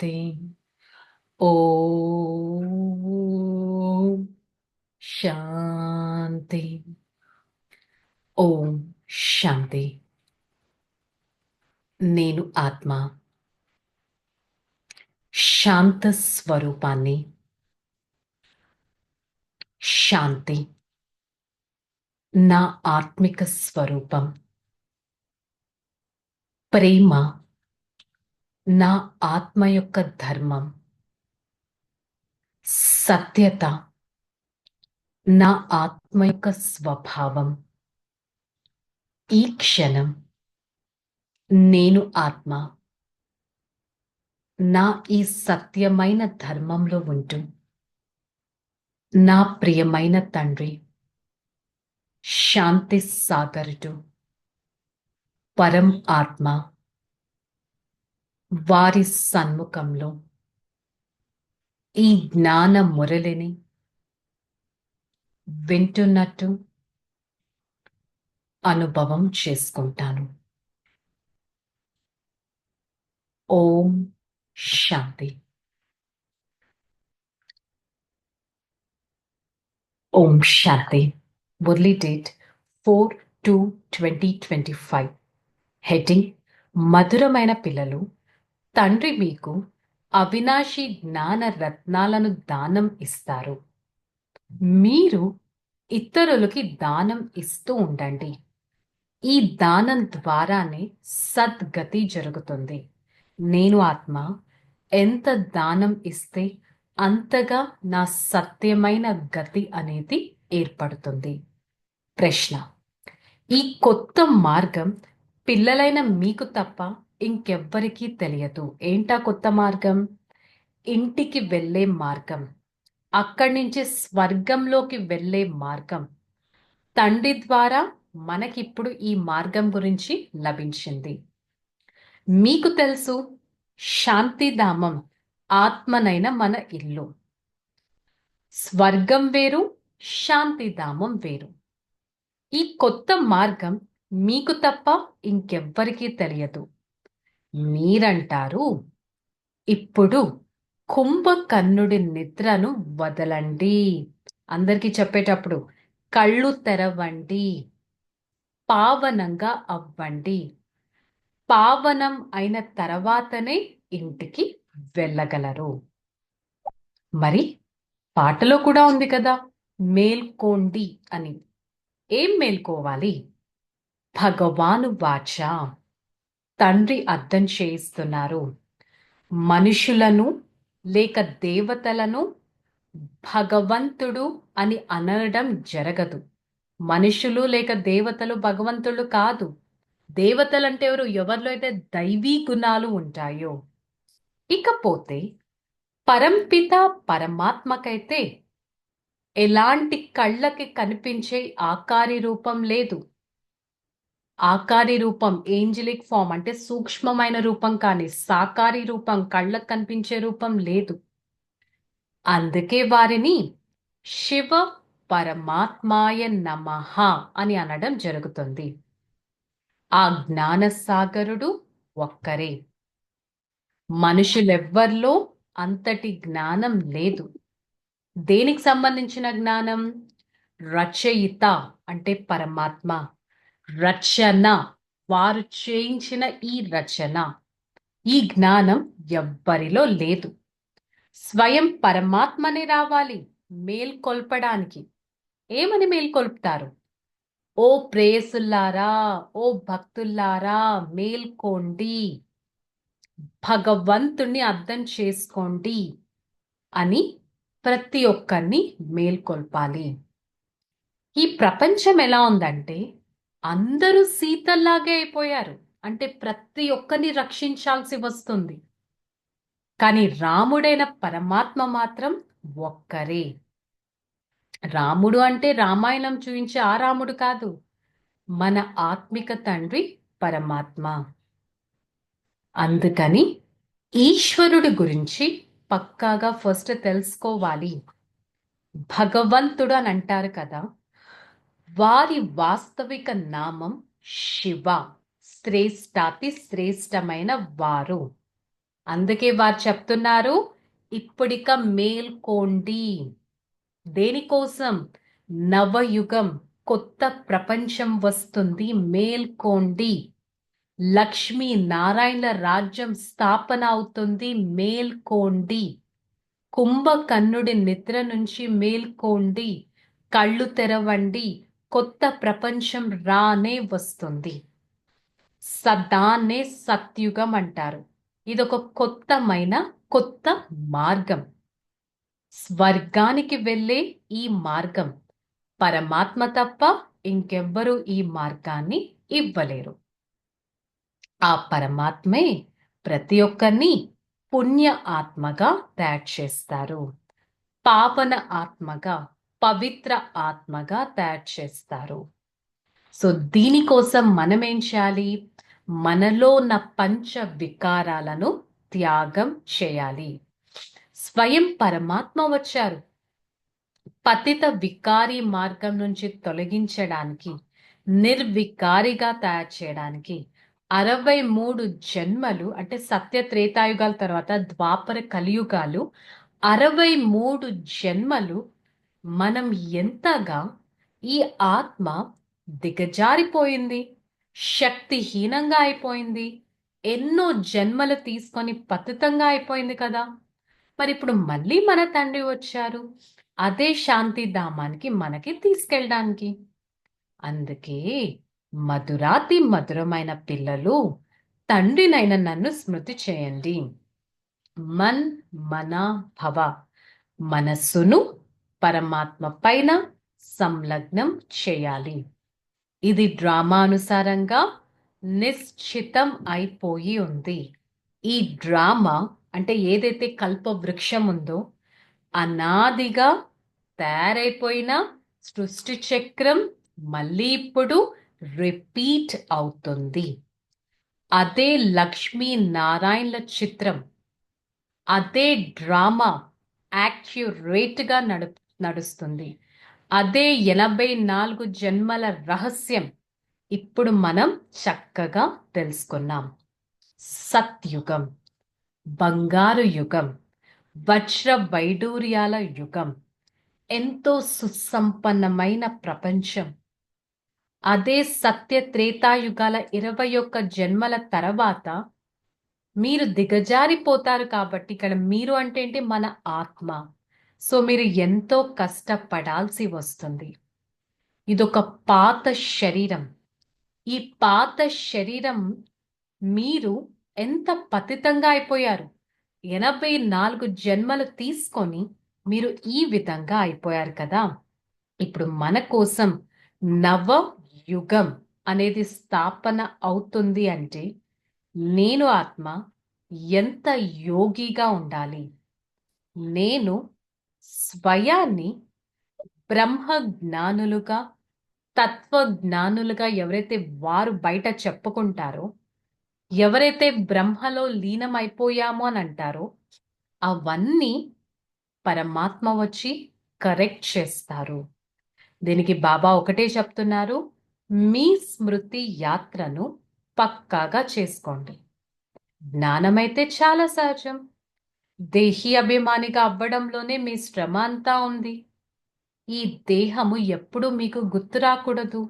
శాంతి. ఓం శాంతి. ఓం శాంతి. నేను ఆత్మ శాంత స్వరూపాన్ని. శాంతి నా ఆత్మిక స్వరూపం. ప్రేమ నా ఆత్మ యొక్క ధర్మం. సత్యత నా ఆత్మ యొక్క స్వభావం. ఈ క్షణం నేను ఆత్మ నా ఈ సత్యమైన ధర్మంలో ఉంటూ నా ప్రియమైన తండ్రి శాంతి సాగరుడు పరం ఆత్మ వారి సన్ముఖంలో ఈ జ్ఞాన మురళిని వింటున్నట్టు అనుభవం చేసుకుంటాను. ఓం శాంతి. ఓం శాంతి. మురళీ డేట్ 4/2/2025. హెడ్డింగ్: మధురమైన పిల్లలు, తండ్రి మీకు అవినాశి జ్ఞాన రత్నాలను దానం ఇస్తారు. మీరు ఇతరులకి దానం ఇస్తూ ఉండండి. ఈ దానం ద్వారానే సద్గతి జరుగుతుంది. నేను ఆత్మ ఎంత దానం ఇస్తే అంతగా నా సత్యమైన గతి అనేది ఏర్పడుతుంది. ప్రశ్న: ఈ కొత్త మార్గం పిల్లలైన మీకు తప్ప ఇంకెవ్వరికీ తెలియదు. ఏంటా కొత్త మార్గం? ఇంటికి వెళ్ళే మార్గం, అక్కడి నుంచి స్వర్గంలోకి వెళ్ళే మార్గం. తండ్రి ద్వారా మనకిప్పుడు ఈ మార్గం గురించి లభించింది. మీకు తెలుసు, శాంతిధామం ఆత్మనైన మన ఇల్లు. స్వర్గం వేరు, శాంతిధామం వేరు. ఈ కొత్త మార్గం మీకు తప్ప ఇంకెవ్వరికీ తెలియదు. మీరంటారు, ఇప్పుడు కుంభకర్ణుడి నిద్రను వదలండి. అందరికీ చెప్పేటప్పుడు కళ్ళు తెరవండి, పావనంగా అవ్వండి. పావనం అయిన తర్వాతనే ఇంటికి వెళ్ళగలరు. మరి పాటలో కూడా ఉంది కదా, మేల్కోండి అని. ఏం మేల్కోవాలి? భగవాను వాచ. తండ్రి అర్థం చేయిస్తున్నారు. మనుషులను లేక దేవతలను భగవంతుడు అని అనడం జరగదు. మనుషులు లేక దేవతలు భగవంతుడు కాదు. దేవతలంటే ఎవరు? ఎవరిలో అయితే దైవీ గుణాలు ఉంటాయో. ఇకపోతే పరంపిత పరమాత్మకైతే ఎలాంటి కళ్ళకి కనిపించే ఆకారి రూపం లేదు. ఆకారి రూపం, ఏంజలిక్ ఫామ్ అంటే సూక్ష్మమైన రూపం, కానీ సాకారి రూపం, కళ్ళకు కనిపించే రూపం లేదు. అందుకే వారిని శివ పరమాత్మాయ నమః అని అనడం జరుగుతుంది. ఆ జ్ఞాన సాగరుడు ఒక్కరే. మనుషులెవ్వర్లో అంతటి జ్ఞానం లేదు. దేనికి సంబంధించిన జ్ఞానం? రచయిత అంటే పరమాత్మ, రచన వారు చేయించిన ఈ రచన, ఈ జ్ఞానం ఎవ్వరిలో లేదు. స్వయం పరమాత్మనే రావాలి మేల్కొల్పడానికి. ఏమని మేల్కొల్పుతారు? ఓ ప్రేయసుల్లారా, ఓ భక్తుల్లారా, మేల్కోండి, భగవంతుణ్ణి అర్థం చేసుకోండి అని ప్రతి ఒక్కరిని మేల్కొల్పాలి. ఈ ప్రపంచం ఎలా ఉందంటే అందరూ సీతల్లాగే అయిపోయారు. అంటే ప్రతి ఒక్కరిని రక్షించాల్సి వస్తుంది. కానీ రాముడైన పరమాత్మ మాత్రం ఒక్కరే. రాముడు అంటే రామాయణం చూపించే ఆ రాముడు కాదు, మన ఆత్మిక తండ్రి పరమాత్మ. అందుకని ఈశ్వరుడి గురించి పక్కాగా ఫస్ట్ తెలుసుకోవాలి. భగవంతుడు అని అంటారు కదా, వారి వాస్తవిక నామం శివ, శ్రేష్టాతి శ్రేష్టమైన వారు అందుకే వారు చెప్తున్నారు, ఇప్పుడిక మేల్కోండి. దేనికోసం? నవయుగం, కొత్త ప్రపంచం వస్తుంది, మేల్కోండి. లక్ష్మీ నారాయణ రాజ్యం స్థాపన అవుతుంది, మేల్కోండి. కుంభకర్ణుడి నిద్ర నుంచి మేల్కోండి, కళ్ళు తెరవండి, కొత్త ప్రపంచం రానే వస్తుంది. దాన్నే సత్యుగం అంటారు. ఇదొక కొత్త మార్గం, స్వర్గానికి వెళ్ళే ఈ మార్గం. పరమాత్మ తప్ప ఇంకెవ్వరూ ఈ మార్గాన్ని ఇవ్వలేరు. ఆ పరమాత్మే ప్రతి ఒక్కరిని పుణ్య ఆత్మగా తయారు చేస్తారు, పావన ఆత్మగా, పవిత్ర ఆత్మగా తయారు చేస్తారు. సో దీనికోసం మనం ఏం చేయాలి? మనలో ఉన్న పంచ వికారాలను త్యాగం చేయాలి. స్వయం పరమాత్మ వచ్చారు పతిత వికారి మార్గం నుంచి తొలగించడానికి, నిర్వికారిగా తయారు చేయడానికి. 63 జన్మలు అంటే సత్య త్రేతాయుగాల తర్వాత ద్వాపర కలియుగాలు, 63 జన్మలు మనం ఎంతగా ఈ ఆత్మ దిగజారిపోయింది, శక్తిహీనంగా అయిపోయింది, ఎన్నో జన్మలు తీసుకొని పతితంగా అయిపోయింది కదా. మరి ఇప్పుడు మళ్ళీ మన తండ్రి వచ్చారు అదే శాంతి ధామానికి మనకి తీసుకెళ్ళడానికి. అందుకే మధురాతి మధురమైన పిల్లలు, తండ్రినైన నన్ను స్మృతి చేయండి. మన్ మన భవ, మనస్సును పరమాత్మ పైన సంలగ్నం చేయాలి. ఇది డ్రామానుసారంగా నిశ్చితం అయిపోయి ఉంది. ఈ డ్రామా అంటే ఏదైతే కల్ప వృక్షం ఉందో, అనాదిగా తయారైపోయిన సృష్టి చక్రం మళ్ళీ ఇప్పుడు రిపీట్ అవుతుంది. అదే లక్ష్మీ నారాయణల చిత్రం, అదే డ్రామా యాక్యురేట్గా నడుస్తుంది. అదే 84 జన్మల రహస్యం ఇప్పుడు మనం చక్కగా తెలుసుకున్నాం. సత్యుగం, బంగారు యుగం, వజ్ర వైడూర్యాల యుగం, ఎంతో సుసంపన్నమైన ప్రపంచం. అదే సత్య త్రేతాయుగాల 21 జన్మల తర్వాత మీరు దిగజారిపోతారు. కాబట్టి ఇక్కడ మీరు అంటే ఏంటి? మన ఆత్మ. సో మీరు ఎంతో కష్టపడాల్సి వస్తుంది. ఇదొక పాత శరీరం. ఈ పాత శరీరం మీరు ఎంత పతితంగా అయిపోయారు. 84 జన్మలు తీసుకొని మీరు ఈ విధంగా అయిపోయారు కదా. ఇప్పుడు మన కోసం నవ యుగం అనేది స్థాపన అవుతుంది అంటే నేను ఆత్మ ఎంత యోగిగా ఉండాలి. నేను స్వయాన్ని బ్రహ్మ జ్ఞానులుగా, తత్వజ్ఞానులుగా ఎవరైతే వారు బయట చెప్పుకుంటారో, ఎవరైతే బ్రహ్మలో లీనమైపోయామో అని అంటారో, అవన్నీ పరమాత్మ వచ్చి కరెక్ట్ చేస్తారు. దీనికి బాబా ఒకటే చెప్తున్నారు, మీ స్మృతి యాత్రను పక్కాగా చేసుకోండి. జ్ఞానమైతే చాలా సహజం. దేహి అభిమానిగా అవ్వడంలోనే మీ శ్రమ అంతా ఉంది. ఈ దేహము ఎప్పుడు మీకు గుర్తు రాకూడదు.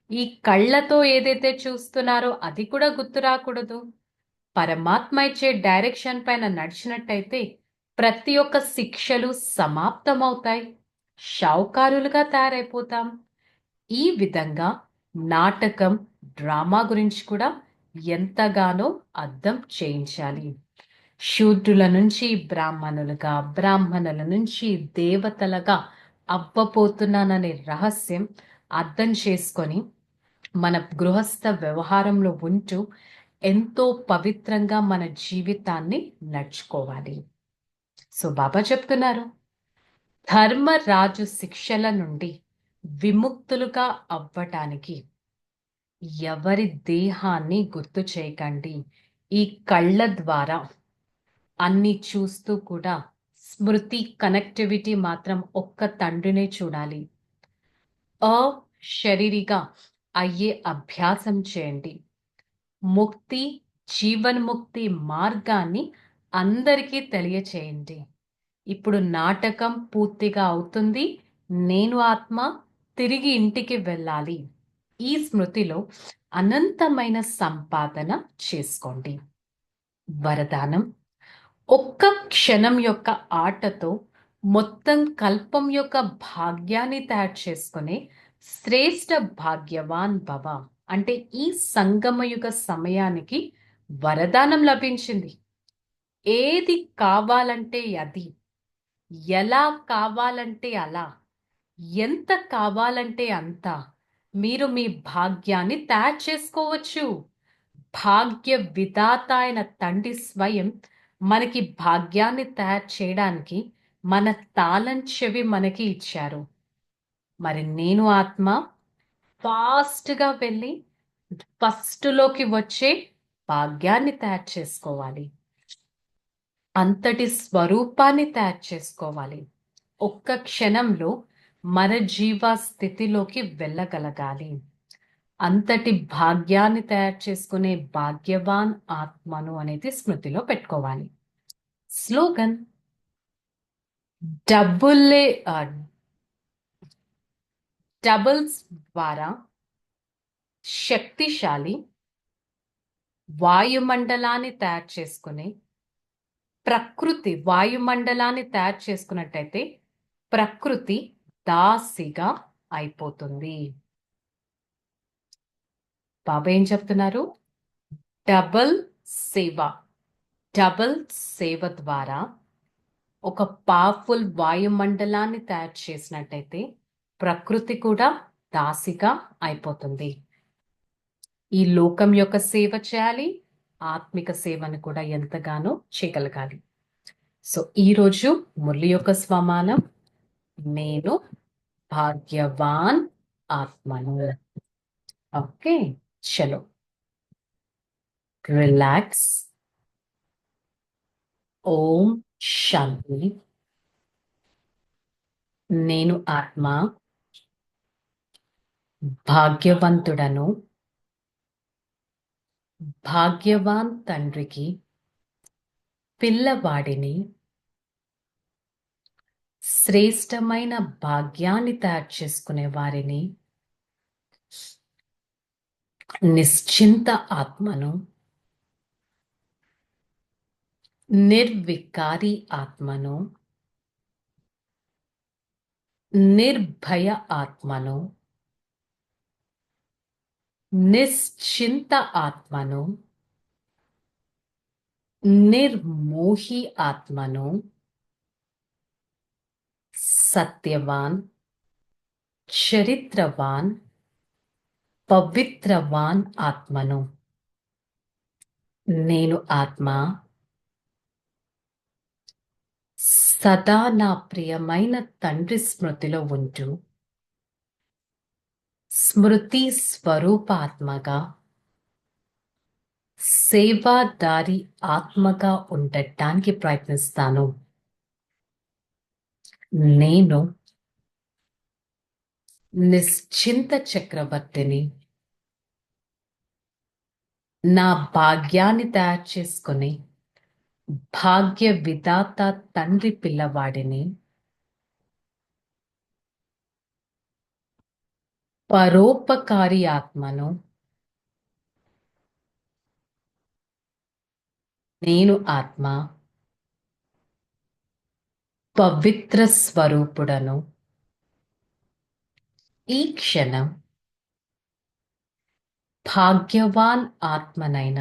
ఈ కళ్ళతో ఏదైతే చూస్తున్నారో అది కూడా గుర్తు రాకూడదు. పరమాత్మ ఇచ్చే డైరెక్షన్ పైన నడిచినట్టయితే ప్రతి ఒక్క శిక్షలు సమాప్తమవుతాయి. షావుకారులుగా తయారైపోతాం. ఈ విధంగా నాటకం, డ్రామా గురించి కూడా ఎంతగానో అర్థం చేయించాలి. శూద్రుల నుంచి బ్రాహ్మణులుగా, బ్రాహ్మణుల నుంచి దేవతలుగా అవ్వబోతున్నాననే రహస్యం అర్థం చేసుకొని మన గృహస్థ వ్యవహారంలో ఉంటూ ఎంతో పవిత్రంగా మన జీవితాన్ని నడుచుకోవాలి. సో బాబా చెప్తున్నారు, ధర్మరాజు శిక్షల నుండి విముక్తులుగా అవ్వటానికి ఎవరి దేహాన్ని గుర్తు చేయకండి. ఈ కళ్ళ ద్వారా అన్ని చూస్తూ కూడా స్మృతి కనెక్టివిటీ మాత్రం ఒక్క తండ్రినే చూడాలి. శరీరిగా అయ్యే అభ్యాసం చేయండి. ముక్తి, జీవన్ముక్తి మార్గాన్ని అందరికీ తెలియచేయండి. ఇప్పుడు నాటకం పూర్తిగా అవుతుంది. నేను ఆత్మ తిరిగి ఇంటికి వెళ్ళాలి. ఈ స్మృతిలో అనంతమైన సంపాదన చేసుకోండి. వరదానం: ఒక్క క్షణం యొక్క ఆటతో మొత్తం కల్పం యొక్క భాగ్యాన్ని తయారు చేసుకునే శ్రేష్ఠ భాగ్యవాన్ భవ. అంటే ఈ సంగమయుగ సమయానికి వరదానం లభించింది. ఏది కావాలంటే అది, ఎలా కావాలంటే అలా, ఎంత కావాలంటే అంత మీరు మీ భాగ్యాన్ని తయారు చేసుకోవచ్చు. భాగ్య విధాత అయిన తండ్రి స్వయం మనకి భాగ్యాన్ని తయారు చేయడానికి మన తాళం చెవి మనకి ఇచ్చారు. మరి నేను ఆత్మ ఫాస్ట్గా వెళ్ళి ఫస్ట్లోకి వచ్చే భాగ్యాన్ని తయారు చేసుకోవాలి. అంతటి స్వరూపాన్ని తయారు చేసుకోవాలి. ఒక్క క్షణంలో మన జీవ స్థితిలోకి వెళ్ళగలగాలి. అంతటి భాగ్యాన్ని తయారు చేసుకునే భాగ్యవాన్ ఆత్మను అనేది స్మృతిలో పెట్టుకోవాలి. స్లోగన్: డబ్బులే డబుల్స్ ద్వారా శక్తిశాలి వాయుమండలాన్ని తయారు చేసుకునే ప్రకృతి వాయుమండలాన్ని తయారు చేసుకున్నట్టయితే ప్రకృతి దాసిగా అయిపోతుంది. బాబా ఏం చెప్తున్నారు? డబుల్ సేవ, డబుల్ సేవ ద్వారా ఒక పవర్ఫుల్ వాయుమండలాన్ని తయారు చేసినట్టయితే ప్రకృతి కూడా దాసిగా అయిపోతుంది. ఈ లోకం యొక్క సేవ చేయాలి, ఆత్మిక సేవను కూడా ఎంతగానో చేయగలగాలి. సో ఈరోజు మురళి యొక్క స్వమానం: నేను భాగ్యవాన్ ఆత్మను. ఓకే, చలో రిలాక్స్. ఓం శాంతి. నేను ఆత్మ భాగ్యవంతుడను. భాగ్యవాన్ తండ్రికి పిల్లవాడిని. శ్రేష్టమైన భాగ్యాన్ని తయారు చేసుకునే వారిని. నిశ్చింత ఆత్మను. నిర్వికారి ఆత్మను. నిర్భయ ఆత్మను. నిశ్చింత ఆత్మను. నిర్మోహి ఆత్మను. సత్యవాన్, చరిత్రవాన్, పవిత్రవాన్ ఆత్మను. నేను ఆత్మ సదా నా ప్రియమైన తండ్రి స్మృతిలో ఉంటూ స్మృతి స్వరూపాత్మగా సేవాదారి ఆత్మగా ఉండటానికి ప్రయత్నిస్తాను. నేను నిశ్చింత చక్రవర్తిని. నా భాగ్యాన్ని తయారు చేసుకుని భాగ్య విధాత తండ్రి పిల్లవాడిని. పరోపకారి ఆత్మను. నేను ఆత్మ పవిత్ర స్వరూపుడను. ఈ క్షణం భాగ్యవాన్ ఆత్మనైన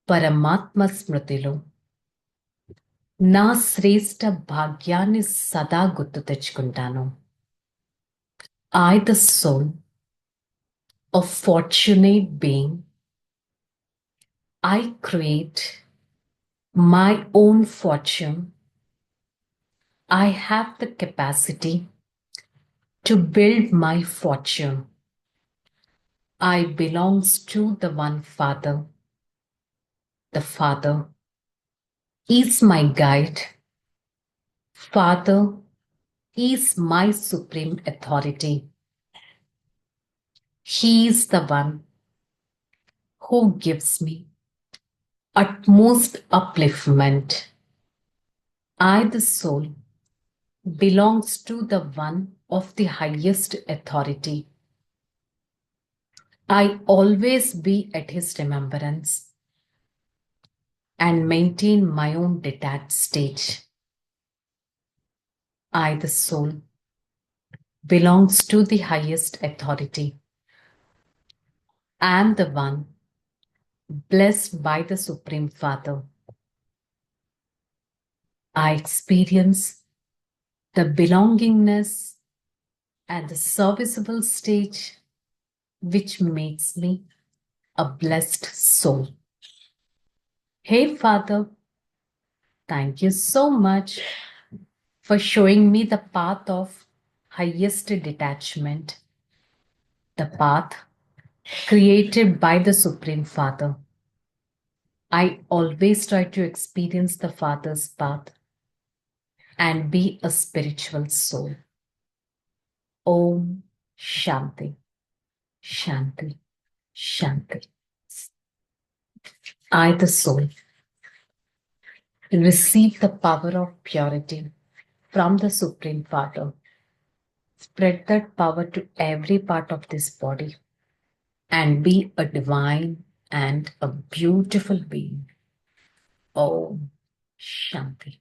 పరమాత్మ స్మృతిలో నా శ్రేష్ట భాగ్యాన్ని సదా గుర్తు తెచ్చుకుంటాను. I, the soul of fortunate being, I create my own fortune. I have the capacity to build my fortune. I belongs to the one Father. The Father is my guide. Father is my supreme authority. He is the one who gives me utmost upliftment. I, the soul, belongs to the one of the highest authority. I always be at his remembrance and maintain my own detached stage. I, the soul, belongs to the highest authority. I am the one blessed by the Supreme Father. I experience the belongingness and the serviceable stage which makes me a blessed soul. Hey, Father, thank you so much for showing me the path of highest detachment, the path created by the Supreme Father. I always try to experience the Father's path and be a spiritual soul. Om Shanti, Shanti, Shanti. I, the soul, receive the power of purity from the Supreme Father. Spread that power to every part of this body and be a divine and a beautiful being. Om Shanti.